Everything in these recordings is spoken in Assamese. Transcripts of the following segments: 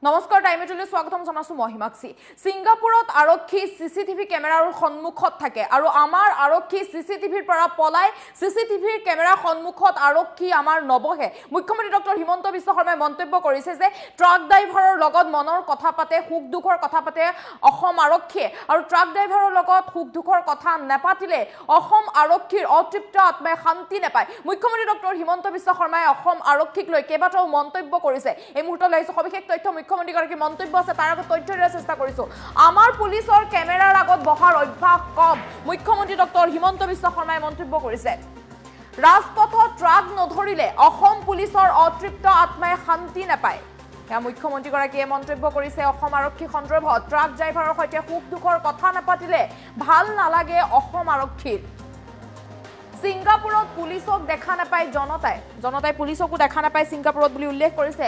নমস্কাৰ টাইমেটলৈ স্বাগতম জনাইছো মই হিমাক্ষী সিংগাপুৰত আৰক্ষী সিসিটিভি কেমেৰাৰ সন্মুখত থাকে আৰু আমাৰ আৰক্ষী সিসিটিভিৰ পৰা পলাই সিসিটিভিৰ কেমেৰা সন্মুখত আৰক্ষী আমাৰ নবহে মুখ্যমন্ত্ৰী ডক্টৰ হিমন্ত বিশ্ব শৰ্মাই মন্তব্য কৰিছে যে ট্ৰাক ড্ৰাইভাৰৰ লগত মনৰ কথা পাতে সুখ দুখৰ কথা পাতে অসম আৰক্ষীয়ে আৰু ট্ৰাক ড্ৰাইভাৰৰ লগত সুখ দুখৰ কথা নাপাতিলে অসম আৰক্ষীৰ অতৃপ্ত আত্মাই শান্তি নাপায় মুখ্যমন্ত্ৰী ডক্টৰ হিমন্ত বিশ্ব শৰ্মাই অসম আৰক্ষীক লৈ কেইবাটাও মন্তব্য কৰিছে এই মুহূৰ্তত লাইছো সবিশেষ তথ্য মুখ্যমন্ত্ৰীগৰাকী মন্তব্য আছে তাৰ আগত তথ্য দিয়াৰ চেষ্টা কৰিছো আমাৰ পুলিচৰ কেমেৰাৰ আগত বহাৰ অভ্যাস কম মুখ্যমন্ত্ৰী ডক্টৰ হিমন্ত বিশ্ব শৰ্মাই মন্তব্য কৰিছে ৰাজপথত ট্ৰাক নধৰিলে অসম পুলিচৰ অতৃপ্ত আত্মাই শান্তি নাপায় মুখ্যমন্ত্ৰীগৰাকীয়ে মন্তব্য কৰিছে অসম আৰক্ষী সন্দৰ্ভত ট্ৰাক ড্ৰাইভাৰৰ সৈতে সুখ দুখৰ কথা নাপাতিলে ভাল নালাগে অসম আৰক্ষীৰ সিংগাপুৰত পুলিচক দেখা নাপায় জনতাই পুলিচকো দেখা নাপায় সিংগাপুৰত বুলি উল্লেখ কৰিছে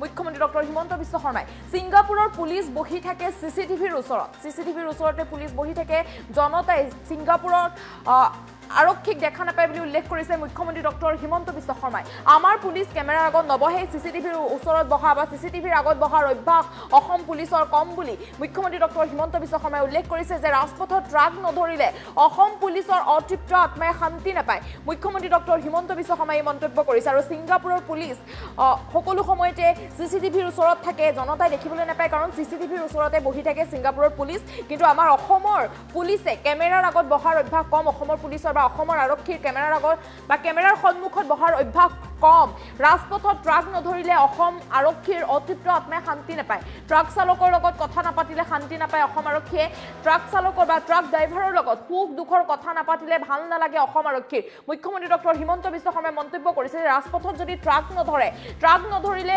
মুখ্যমন্ত্ৰী ডক্টৰ হিমন্ত বিশ্ব শৰ্মাই সিংগাপুৰৰ পুলিচ বহি থাকে সিসিটিভিৰ ওচৰতে পুলিচ বহি থাকে জনতাই সিংগাপুৰত আৰক্ষীক দেখা নাপায় বুলি উল্লেখ কৰিছে মুখ্যমন্ত্ৰী ডক্টৰ হিমন্ত বিশ্ব শৰ্মাই আমাৰ পুলিচ কেমেৰাৰ আগত নবহে সিসিটিভিৰ ওচৰত বহা বা সিসিটিভিৰ আগত বহাৰ অভ্যাস অসম পুলিচৰ কম বুলি মুখ্যমন্ত্ৰী ডক্টৰ হিমন্ত বিশ্ব শৰ্মাই উল্লেখ কৰিছে যে ৰাজপথত ট্ৰাক নধৰিলে অসম পুলিচৰ অতৃপ্ত আত্মাই শান্তি নাপায় মুখ্যমন্ত্ৰী ডক্টৰ হিমন্ত বিশ্ব শৰ্মাই মন্তব্য কৰিছে আৰু সিংগাপুৰৰ পুলিচ সকলো সময়তে সিসিটিভিৰ ওচৰত থাকে জনতাই দেখিবলৈ নাপায় কাৰণ সিসিটিভিৰ ওচৰতে বহি থাকে সিংগাপুৰৰ পুলিচ কিন্তু আমাৰ অসমৰ পুলিচে কেমেৰাৰ আগত বহাৰ অভ্যাস কম অসমৰ পুলিচৰ অসমৰ আৰক্ষীৰ কেমেৰাৰ আগত বা কেমেৰাৰ সন্মুখত বহাৰ অভ্যাস কম ৰাজপথত ট্ৰাক নধৰিলে অসম আৰক্ষীৰ অতৃপ্ত আত্মাই শান্তি নাপায় ট্ৰাক চালকৰ লগত কথা নাপাতিলে শান্তি নাপায় অসম আৰক্ষীয়ে ট্ৰাক চালকৰ বা ট্ৰাক ড্ৰাইভাৰৰ লগত সুখ দুখৰ কথা নাপাতিলে ভাল নালাগে অসম আৰক্ষীৰ মুখ্যমন্ত্ৰী ডক্টৰ হিমন্ত বিশ্ব শৰ্মাই মন্তব্য কৰিছে যে ৰাজপথত যদি ট্ৰাক নধৰিলে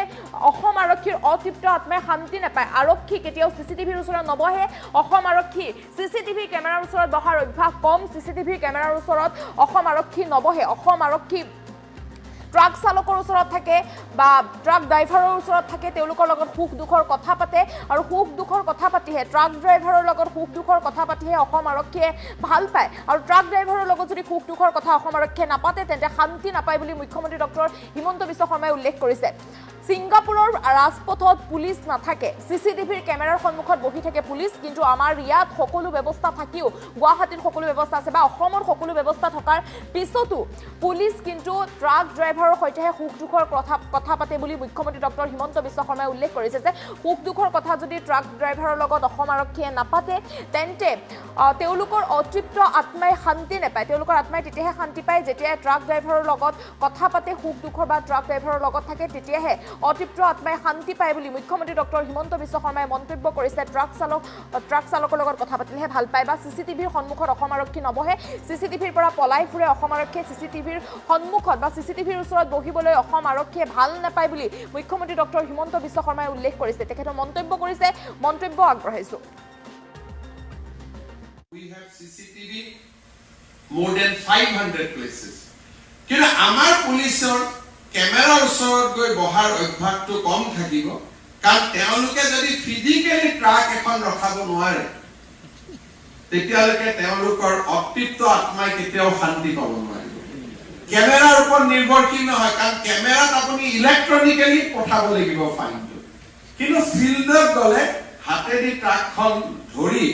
অসম আৰক্ষীৰ অতৃপ্ত আত্মাই শান্তি নাপায় আৰক্ষী কেতিয়াও সিসিটিভিৰ ওচৰত নবহে অসম আৰক্ষী সিসিটিভি কেমেৰাৰ ওচৰত বহাৰ অভ্যাস কম সিসিটিভি কেমেৰাৰ ওচৰত অসম আৰক্ষী নবহে অসম আৰক্ষী ট্ৰাক চালকৰ ওচৰত থাকে বা ট্ৰাক ড্ৰাইভাৰৰ ওচৰত থাকে তেওঁলোকৰ লগত সুখ দুখৰ কথা পাতে আৰু সুখ দুখৰ কথা পাতিহে ট্ৰাক ড্ৰাইভাৰৰ লগত সুখ দুখৰ কথা পাতিহে অসম আৰক্ষীয়ে ভাল পায় আৰু ট্ৰাক ড্ৰাইভাৰৰ লগত যদি সুখ দুখৰ কথা অসম আৰক্ষীয়ে নাপাতে তেন্তে শান্তি নাপায় বুলি মুখ্যমন্ত্ৰী ডক্টৰ হিমন্ত বিশ্ব শৰ্মাই উল্লেখ কৰিছে সিংগাপুৰৰ ৰাজপথত পুলিচ নাথাকে সিসিটিভিৰ কেমেৰাৰ সন্মুখত বহি থাকে পুলিচ কিন্তু আমাৰ ইয়াত সকলো ব্যৱস্থা থাকিও গুৱাহাটীত সকলো ব্যৱস্থা আছে বা অসমৰ সকলো ব্যৱস্থা থকাৰ পিছতো পুলিচ কিন্তু ট্ৰাক ড্ৰাইভাৰৰ সৈতেহে সুখ দুখৰ কথা পাতে বুলি মুখ্যমন্ত্ৰী ডক্টৰ হিমন্ত বিশ্ব শৰ্মাই উল্লেখ কৰিছে যে সুখ দুখৰ কথা যদি ট্ৰাক ড্ৰাইভাৰৰ লগত অসম আৰক্ষীয়ে নাপাতে তেন্তে তেওঁলোকৰ অতৃপ্ত আত্মাই শান্তি নাপায় তেওঁলোকৰ আত্মাই তেতিয়াহে শান্তি পায় যেতিয়া ট্ৰাক ড্ৰাইভাৰৰ লগত কথা পাতে সুখ দুখৰ বা ট্ৰাক ড্ৰাইভাৰৰ লগত থাকে তেতিয়াহে অতৃপ্ত আত্মাই শান্তি পায় বুলি মুখ্যমন্ত্ৰী ডক্টৰ হিমন্ত বিশ্ব শৰ্মাই মন্তব্য কৰিছে ট্ৰাক চালকৰ লগত কথা পাতিলেহে ভাল পায় বা সিসিটিভিৰ সন্মুখত অসম আৰক্ষী নবহে সিসিটিভিৰ পৰা পলাই ফুৰে অসম আৰক্ষীয়ে সিসিটিভিৰ সন্মুখত বা সিসিটিভিৰ ওচৰত বহিবলৈ অসম আৰক্ষীয়ে ভাল নাপায় বুলি মুখ্যমন্ত্ৰী ডক্টৰ হিমন্ত বিশ্ব শৰ্মাই উল্লেখ কৰিছে তেখেতৰ মন্তব্য আগবঢ়াইছো We have CCTV more than 500 places. কিন্তু আমাৰ পুলিচৰ কেমেৰাৰ ওচৰত গৈ বহাৰ অভ্যাসটো কম থাকিব কাৰণ তেওঁলোকে যদি ফিজিক্যালি ট্ৰাক এখন ৰখাব নোৱাৰে তেতিয়ালৈকে তেওঁলোকৰ অতৃপ্ত আত্মাই কেতিয়াও শান্তি পাব নোৱাৰিব কেমেৰাৰ ওপৰত নিৰ্ভৰশীল নহয় কাৰণ কেমেৰাত আপুনি ইলেক্ট্ৰনিক্যালি পঠাব লাগিব ফাইনটো কিন্তু ফিল্ডত গ'লে হাতেদি ট্ৰাকখন ধৰি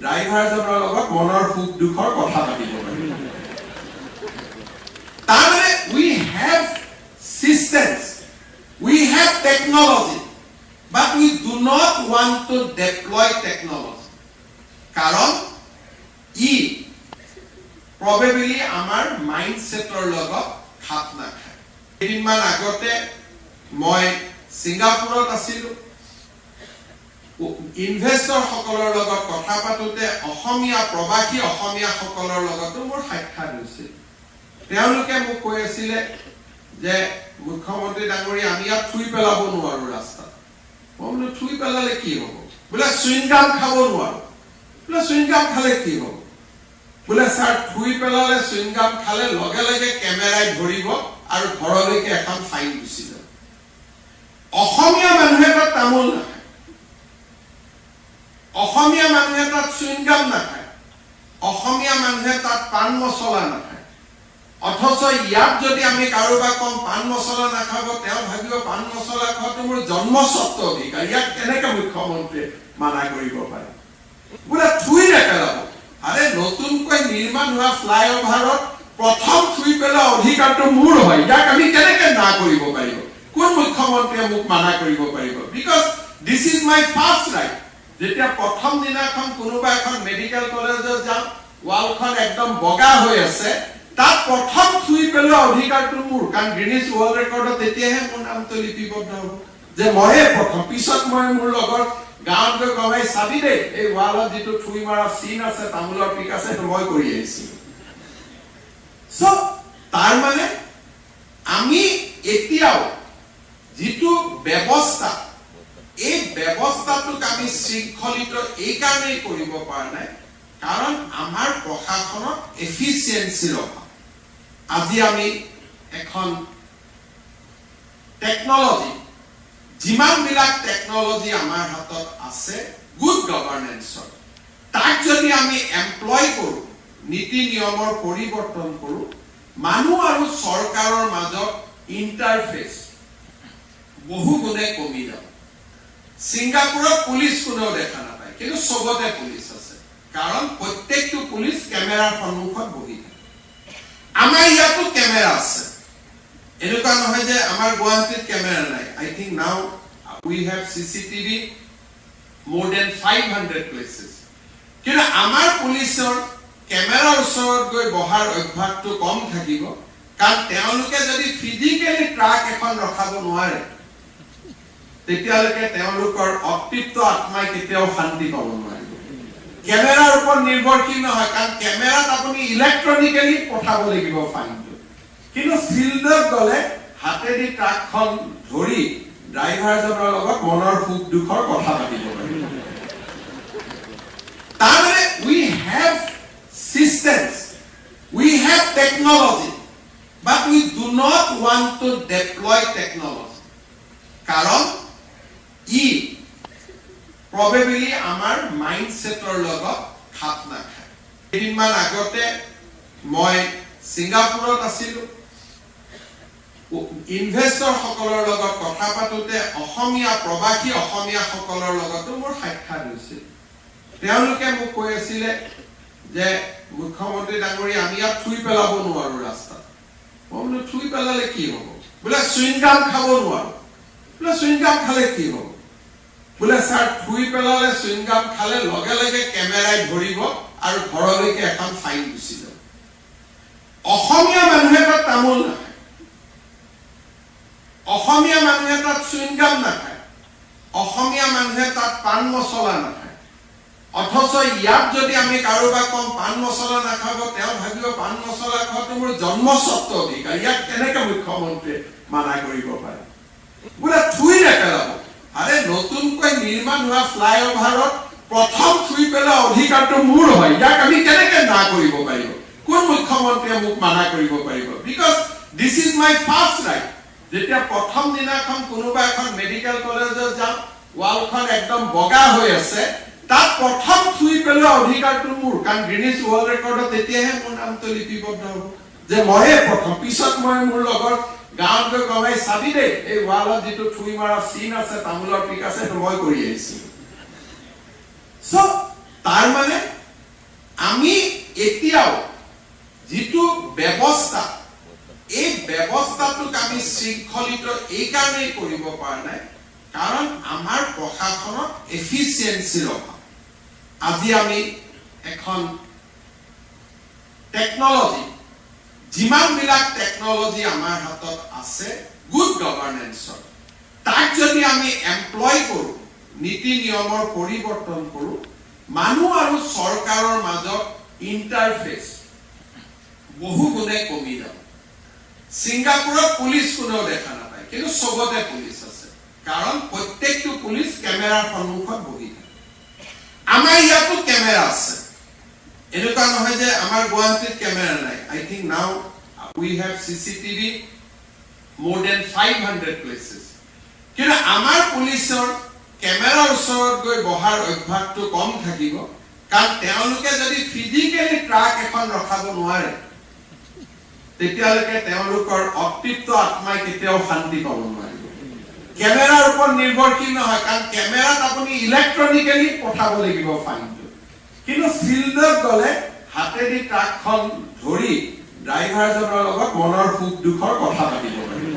ড্ৰাইভাৰজনৰ লগত মনৰ সুখ দুখৰ কথা পাতিব পাৰিব তাৰমানে we have systems we have technology but we do not want to deploy technology কাৰণ ই probably আমাৰ মাইন্ডসেটৰ লগত খাপ নাখায় কেইদিনমান আগতে মই সিংগাপুৰত আছিলো ইনভেষ্টৰ সকলৰ লগত কথা পাতোতে অসমীয়া প্ৰবাসী অসমীয়া সকলৰ লগতো মোৰ সাক্ষাৎ হৈছিল তেওঁলোকে মোক কৈ আছিল যে মুখ্যমন্ত্ৰী ডাঙৰীয়া আমি ইয়াত থুই পেলাব নোৱাৰো ৰাস্তাত মই বোলো থুই পেলালে কি হ'ব বোলে চুইংগাম খাব নোৱাৰো বোলে চুইংগাম খালে কি হ'ব বোলে স্যাৰ থুই পেলালে চুইংগাম খালে লগে লগে কেমেৰাই ধৰিব আৰু ঘৰলৈকে এখন ফাইন গুচি যাব অসমীয়া মানুহে তাত তামোল নাখায় অসমীয়া মানুহে তাত চুইংগাম নাখায় অসমীয়া মানুহে তাত পান মছলা নাখায় অথচ ইয়াত যদি আমি কাৰোবাক কম পান মছলা নাখাব তেওঁ ভাবিব পান মছলা খোৱাটো মোৰ জন্মস্বত্ব অধিকাৰ ইয়াক কেনেকৈ মুখ্যমন্ত্ৰীয়ে মানা কৰিব পাৰে বোলে থুই নেপেলাব আৰে নতুনকৈ নিৰ্মাণ হোৱা ফ্লাইঅভাৰত প্ৰথম থুই পেলোৱা অধিকাৰটো মোৰ হয় ইয়াক আমি কেনেকৈ না কৰিব পাৰিব কোন মুখ্যমন্ত্ৰীয়ে মোক মানা কৰিব পাৰিব because this is my first right যেতিয়া প্ৰথম দিনাখন কোনোবা এখন মেডিকেল কলেজত যাম ৱালখন একদম বগা হৈ আছে তাত প্ৰথম থুই পেলোৱা অধিকাৰটো মোৰ কাৰণ গ্ৰীনিছ ৱৰ্ল্ড ৰেকৰ্ডত তেতিয়াহে মোৰ নামটো লিপিবদ্ধ হ'ব যে ময়ে প্ৰথম পিছত মই মোৰ লগত গাঁৱত গৈ কমাই চাবি দেই এই ৱালত যিটো থুই মাৰা চিন আছে তামোলৰ পিক আছে সেইটো মই কৰি আহিছোঁ সো তাৰ মানে আমি এতিয়াও যিটো ব্যৱস্থা এই ব্যৱস্থাটোক আমি শৃংখলিত এই কাৰণেই কৰিব পৰা নাই কাৰণ আমাৰ প্ৰশাসনত এফিচিয়েন্সিৰ অভাৱ আজি আমি এখন টেকনলজি যিমানবিলাক টেকনলজি আমাৰ হাতত আছে গুড গভৰ্নেন্সৰ তাক যদি আমি এমপ্লয় কৰোঁ নীতি নিয়মৰ পৰিৱৰ্তন কৰোঁ মানুহ আৰু চৰকাৰৰ মাজত ইণ্টাৰফেচ বহু গুণে কমি যাব ছিংগাপুৰত পুলিচ কোনেও দেখা নাপায় কিন্তু চবতে পুলিচ আছে কাৰণ প্ৰত্যেকটো পুলিচ কেমেৰাৰ সন্মুখত বহি থাকে আমাৰ ইয়াতো কেমেৰা আছে এনেকুৱা নহয় যে আমাৰ গুৱাহাটীত কেমেৰা নাই I think now we have CCTV more than 500 places কিন্তু আমাৰ পুলিচৰ কেমেৰাৰ ওচৰত গৈ বহাৰ অভ্যাসটো কম থাকিব কাৰণ তেওঁলোকে যদি ফিজিকেলি ট্ৰাক এখন ৰখাব নোৱাৰে তেতিয়ালৈকে তেওঁলোকৰ অতৃপ্ত আত্মাই কেতিয়াও শান্তি পাব নোৱাৰে কেমেৰাৰ ওপৰত নিৰ্ভৰশীল নহয় কাৰণ কেমেৰাত আপুনি ইলেক্ট্ৰনিকেলি পঠাব লাগিব ফাইনটো কিন্তু ফিল্ডত গ'লে হাতেদি ট্ৰাকখন ধৰি ড্ৰাইভাৰজনৰ লগত মনৰ সুখ দুখৰ কথা পাতিব পাৰিব তাৰমানে উই have systems we have technology but we do not want to deploy technology karon e probably amar mindset or logot khat na khay edinman agote moi singapore asilu investor hokolor logot kotha patote ohomia probashi ohomia hokolor logot mor sakkhat hoisil তেওঁলোকে মোক কৈ আছিল যে মুখ্যমন্ত্রী ডাঙৰী আমি ইয়াত থুই পেলাব নোৱাৰো ৰাস্তাত মই থুই পেলালে কি হ'ব বলে সুইংগাম খাব নোৱাৰো বলে সুইংগাম খালে কি হ'ব বলে স্যাৰ থুই পেলালে সুইংগাম খালে লগে লগে ক্যামেৰাই ধৰিব আৰু ঘৰলৈকে এখন ফাইন গুচি যাব অসমীয়া মানুহে তাত তামোল নাখায় অসমীয়া মানুহে তাত সুইংগাম নাখায় অসমীয়া মানুহে তাত পান মছলা নাখায় অথচ ইয়াত যদি আমি কাৰোবাক কম পান মছলা নাখাব তেওঁ ভাবিব পান মছলা খোৱাটো মোৰ জন্মস্বত্ব অধিকাৰ ইয়াক কেনেকৈ মুখ্যমন্ত্ৰীয়ে মানা কৰিব পাৰে বোলে থুই নেপেলাব আৰে নতুনকৈ নিৰ্মাণ হোৱা ফ্লাইঅভাৰত প্ৰথম থুই পেলোৱা অধিকাৰটো মোৰ হয় ইয়াক আমি কেনেকৈ না কৰিব পাৰিব কোন মুখ্যমন্ত্ৰীয়ে মোক মানা কৰিব পাৰিব because this is my first right যেতিয়া প্ৰথম দিনাখন কোনোবা এখন মেডিকেল কলেজত যাম ৱালখন একদম বগা হৈ আছে তাত প্ৰথম থুই পেলোৱা অধিকাৰটো মোৰ কাৰণ গ্ৰীনিছ ৱৰ্ল্ড ৰেকৰ্ডত তেতিয়াহে মোৰ নামটো লিপিবদ্ধ হ'ব যে ময়ে প্ৰথম পিছত মই মোৰ লগত গাঁৱত গৈ কমাই চাবি দেই এই ৱালত যিটো থুই মাৰা চিন আছে তামোলৰ পিক আছে সেইটো মই কৰি আহিছোঁ সো তাৰ মানে আমি এতিয়াও যিটো ব্যৱস্থা এই ব্যৱস্থাটোক আমি শৃংখলিত এই কাৰণেই কৰিব পৰা নাই কাৰণ আমাৰ প্ৰশাসনত এফিচিয়েন্সিৰ অভাৱ আজি আমি এখন টেকনলজি যিমানবিলাক টেকনলজি আমাৰ হাতত আছে গুড গভৰ্নেন্সৰ তাক যদি আমি এমপ্লয় কৰোঁ নীতি নিয়মৰ পৰিৱৰ্তন কৰোঁ মানুহ আৰু চৰকাৰৰ মাজত ইণ্টাৰফেচ বহু গুণে কমি যাব ছিংগাপুৰত পুলিচ কোনেও দেখা নাপায় কিন্তু চবতে পুলিচ আছে কাৰণ প্ৰত্যেকটো পুলিচ কেমেৰাৰ সন্মুখত বহি থাকে আমাৰ ইয়াতো কেমেৰা আছে এনেকুৱা নহয় যে আমাৰ গুৱাহাটীত কেমেৰা নাই I think now we have CCTV more than 500 places কিন্তু আমাৰ পুলিচৰ কেমেৰাৰ ওচৰত গৈ বহাৰ অভ্যাসটো কম থাকিব কাৰণ তেওঁলোকে যদি ফিজিকেলি ট্ৰাক এখন ৰখাব নোৱাৰে তেতিয়ালৈকে তেওঁলোকৰ অতৃপ্ত আত্মাই কেতিয়াও শান্তি পাব নোৱাৰিব কেমেৰাৰ ওপৰত নিৰ্ভৰশীল নহয় কাৰণ কেমেৰাত আপুনি ইলেক্ট্ৰনিকেলি পঠাব লাগিব ফাইনটো কিন্তু ফিল্ডত গলে হাতেদি ট্ৰাকখন ধৰি ড্ৰাইভাৰজনৰ লগত মনৰ সুখ দুখৰ কথা পাতিব পাৰিব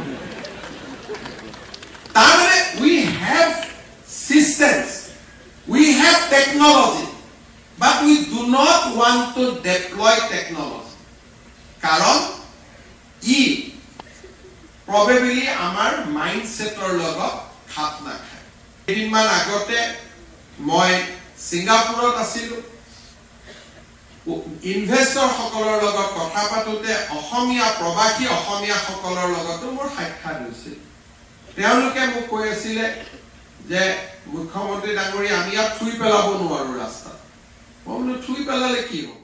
তাৰমানে we have systems we have technology but we do not want to deploy technology কাৰণ ই probably আমাৰ মাইন্ডসেটৰ লগত খাপ নাখায় কেইদিনমান আগতে মই সিঙ্গাপুৰত আছিলো ইনভেস্টৰ সকলৰ লগত কথা পাতোতে অসমীয়া প্ৰবাসী অসমীয়া সকলৰ লগতো মোৰ সাক্ষাৎ হৈছিল তেওঁলোকে মোক কৈ আছিল যে মুখ্যমন্ত্ৰী ডাঙৰীয়া আমি ইয়াত থুই পেলাব নোৱাৰো ৰাস্তা মই বোলো থুই পেলালে কি হ'ব